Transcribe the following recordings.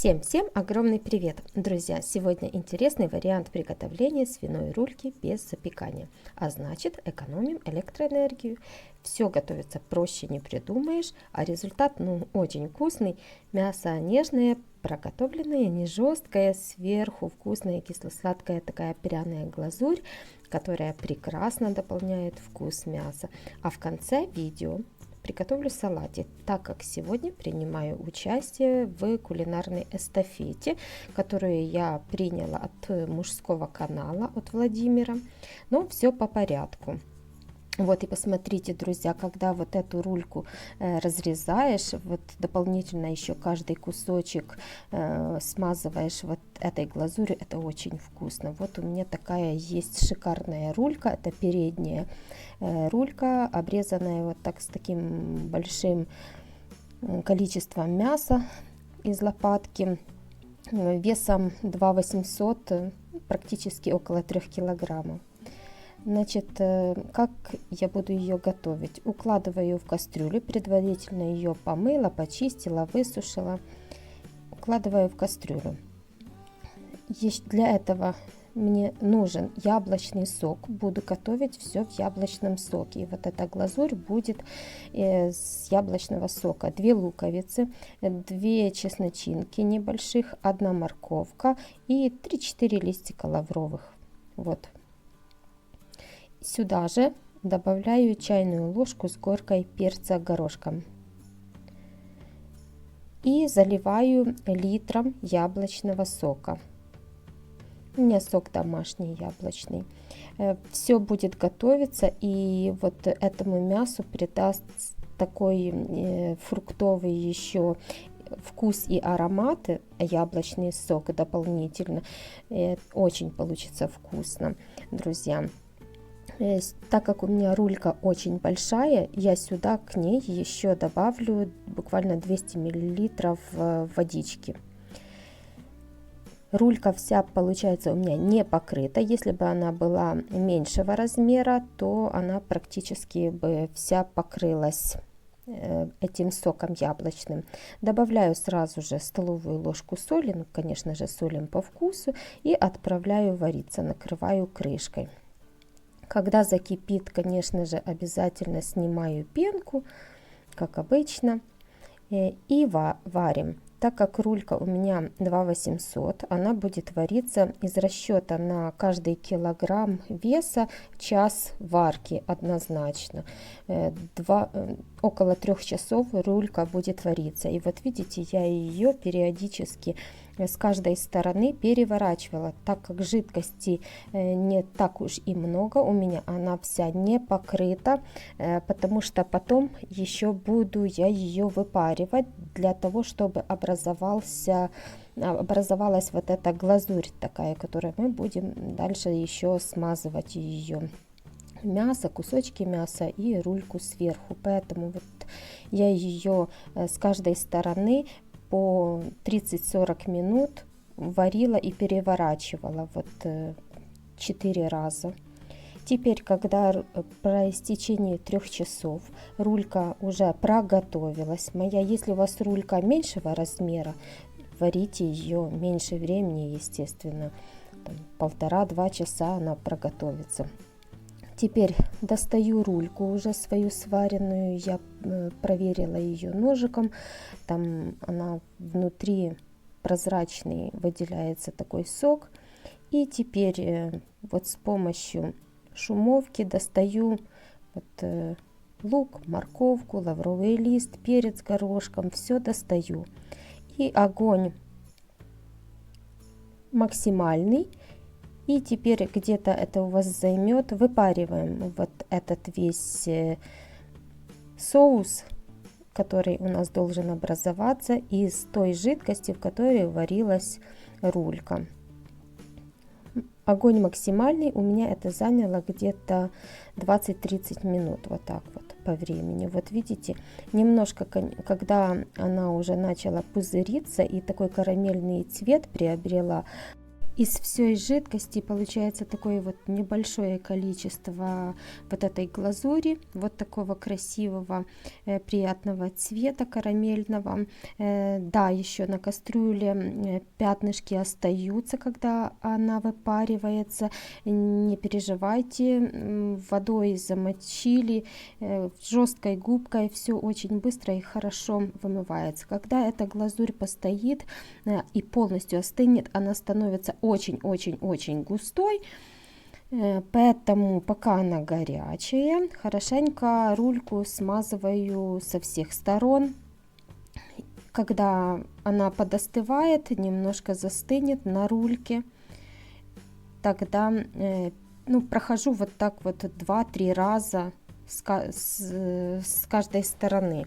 Всем огромный привет, друзья! Сегодня интересный вариант приготовления свиной рульки без запекания, а значит экономим электроэнергию. Все готовится проще не придумаешь, а результат очень вкусный. Мясо нежное, проготовленное, не жесткое, сверху вкусная кисло-сладкая такая пряная глазурь, которая прекрасно дополняет вкус мяса. А в конце видео приготовлю салатик, так как сегодня принимаю участие в кулинарной эстафете, которую я приняла от мужского канала, от Владимира. Но все по порядку. Вот и посмотрите, друзья, когда вот эту рульку разрезаешь, вот дополнительно еще каждый кусочек смазываешь вот этой глазурью, это очень вкусно. Вот у меня такая есть шикарная рулька, это передняя рулька, обрезанная вот так с таким большим количеством мяса из лопатки, весом 2800, практически около 3 килограммов. Значит, как я буду ее готовить? Укладываю в кастрюлю, предварительно ее помыла, почистила, высушила. Укладываю в кастрюлю. Для этого мне нужен яблочный сок. Буду готовить все в яблочном соке. И вот эта глазурь будет с яблочного сока. 2 луковицы, 2 чесночинки небольших, 1 морковка и 3-4 листика лавровых. Вот. Сюда же добавляю чайную ложку с горкой перца горошком и заливаю литром яблочного сока. У меня сок домашний яблочный. Все будет готовиться, и вот этому мясу придаст такой фруктовый еще вкус и ароматы, яблочный сок дополнительно. Очень получится вкусно, друзья. Так как у меня рулька очень большая, я сюда к ней еще добавлю буквально 200 мл водички. Рулька вся получается у меня не покрыта. Если бы она была меньшего размера, то она практически бы вся покрылась этим соком яблочным. Добавляю сразу же столовую ложку соли, ну, конечно же, солим по вкусу, и отправляю вариться, накрываю крышкой. Когда закипит, конечно же, обязательно снимаю пенку, как обычно, и варим. Так как рулька у меня 2800, она будет вариться из расчета на каждый килограмм веса час варки однозначно. Около 3 часов рулька будет вариться. И вот видите, я ее периодически с каждой стороны переворачивала, так как жидкости не так уж и много у меня, она вся не покрыта, потому что потом еще буду я ее выпаривать для того, чтобы образовалась вот эта глазурь такая, которой мы будем дальше еще смазывать ее мясо, кусочки мяса и рульку сверху. Поэтому вот я ее с каждой стороны по 30-40 минут варила и переворачивала вот 4 раза. Теперь, когда по истечении 3 часов рулька уже проготовилась моя, если у вас рулька меньшего размера, варите ее меньше времени, естественно, 1,5-2 часа она проготовится. Теперь достаю рульку уже свою сваренную, я проверила ее ножиком, там она внутри прозрачный, выделяется такой сок. И теперь вот с помощью шумовки достаю вот лук, морковку, лавровый лист, перец горошком, все достаю. И огонь максимальный. И теперь где-то это у вас займет, выпариваем вот этот весь соус, который у нас должен образоваться из той жидкости, в которой варилась рулька. Огонь максимальный, у меня это заняло где-то 20-30 минут, вот так вот по времени. Вот видите, немножко, когда она уже начала пузыриться и такой карамельный цвет приобрела, Из всей жидкости получается такое вот небольшое количество вот этой глазури, вот такого красивого, приятного цвета карамельного. Да, еще на кастрюле пятнышки остаются, когда она выпаривается. Не переживайте, водой замочили, жесткой губкой, все очень быстро и хорошо вымывается. Когда эта глазурь постоит и полностью остынет, она становится очень-очень-очень густой, поэтому пока она горячая, хорошенько рульку смазываю со всех сторон. Когда она подостывает, немножко застынет на рульке, тогда прохожу вот так вот 2-3 раза с каждой стороны.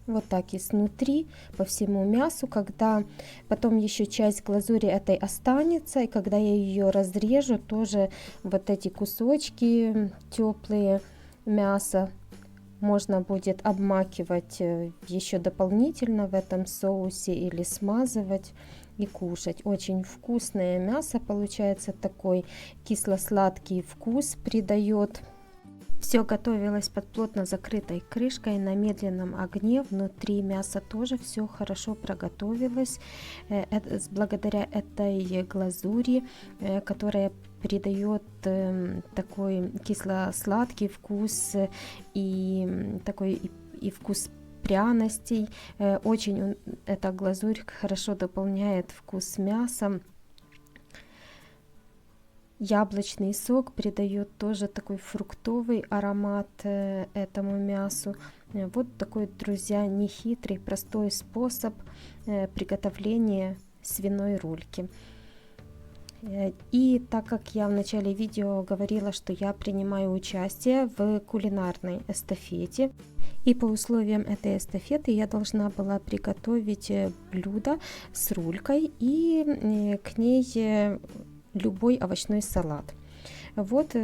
Вот так и снутри по всему мясу. Когда потом еще часть глазури этой останется, и когда я ее разрежу, тоже вот эти кусочки теплые мяса можно будет обмакивать еще дополнительно в этом соусе или смазывать и кушать. Очень вкусное мясо получается, такой кисло-сладкий вкус придает. Все готовилось под плотно закрытой крышкой на медленном огне. Внутри мяса тоже все хорошо проготовилось благодаря этой глазури, которая придает такой кисло-сладкий вкус и такой и вкус пряностей. Очень эта глазурь хорошо дополняет вкус мяса. Яблочный сок придает тоже такой фруктовый аромат этому мясу. Вот такой, друзья, нехитрый, простой способ приготовления свиной рульки. И так как я в начале видео говорила, что я принимаю участие в кулинарной эстафете, и по условиям этой эстафеты я должна была приготовить блюдо с рулькой и к ней любой овощной салат. Вот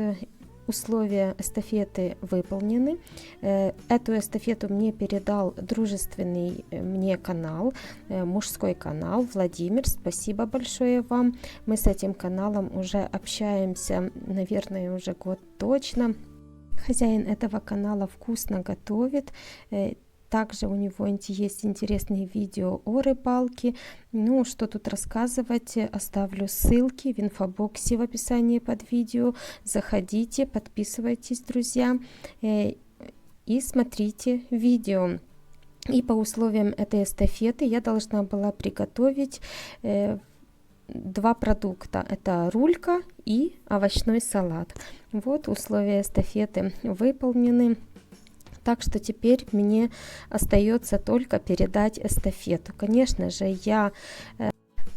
условия эстафеты выполнены. Эту эстафету мне передал дружественный мне канал, мужской канал Владимир. Спасибо большое вам. Мы с этим каналом уже общаемся, наверное, уже год точно. Хозяин этого канала вкусно готовит. Также у него есть интересные видео о рыбалке. Ну, что тут рассказывать, оставлю ссылки в инфобоксе в описании под видео. Заходите, подписывайтесь, друзья, и смотрите видео. И по условиям этой эстафеты я должна была приготовить 2 продукта. Это рулька и овощной салат. Вот условия эстафеты выполнены. Так что теперь мне остается только передать эстафету. Конечно же, я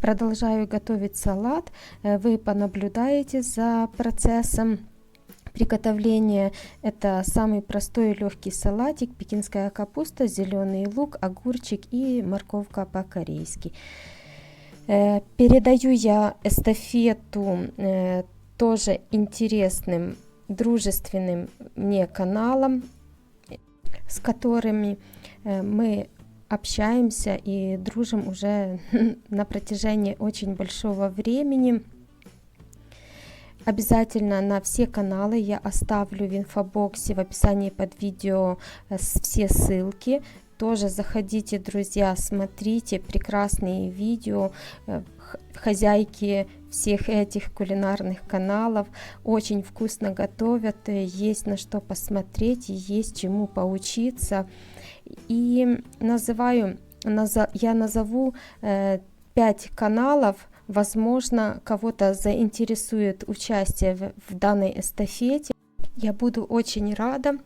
продолжаю готовить салат. Вы понаблюдаете за процессом приготовления. Это самый простой и легкий салатик: пекинская капуста, зеленый лук, огурчик и морковка по-корейски. Передаю я эстафету тоже интересным, дружественным мне каналам, с которыми мы общаемся и дружим уже на протяжении очень большого времени. Обязательно на все каналы я оставлю в инфобоксе в описании под видео все ссылки. Тоже заходите, друзья, смотрите прекрасные видео. Хозяйки всех этих кулинарных каналов очень вкусно готовят, есть на что посмотреть, есть чему поучиться. И я назову 5 каналов, возможно, кого-то заинтересует участие в данной эстафете. Я буду очень рада.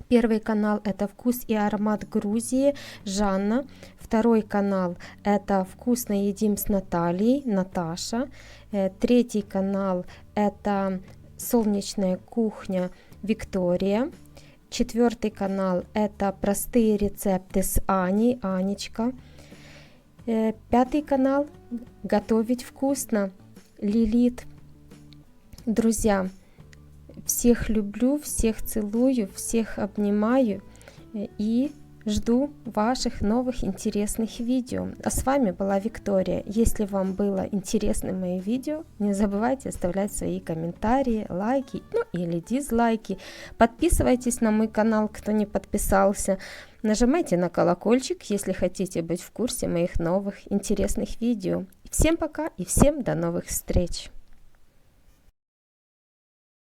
Первый канал — это «Вкус и аромат Грузии», Жанна. Второй канал — это «Вкусно едим с Натальей», Наташа. Третий канал — это «Солнечная кухня», Виктория. Четвертый канал — это «Простые рецепты с Аней», Анечка. Пятый канал — «Готовить вкусно», Лилит. Друзья, всех люблю, всех целую, всех обнимаю и Жду ваших новых интересных видео. А с вами была Виктория. Если вам было интересно мои видео, не забывайте оставлять свои комментарии, лайки, ну или дизлайки. Подписывайтесь на мой канал, кто не подписался. Нажимайте на колокольчик, если хотите быть в курсе моих новых интересных видео. Всем пока и всем до новых встреч!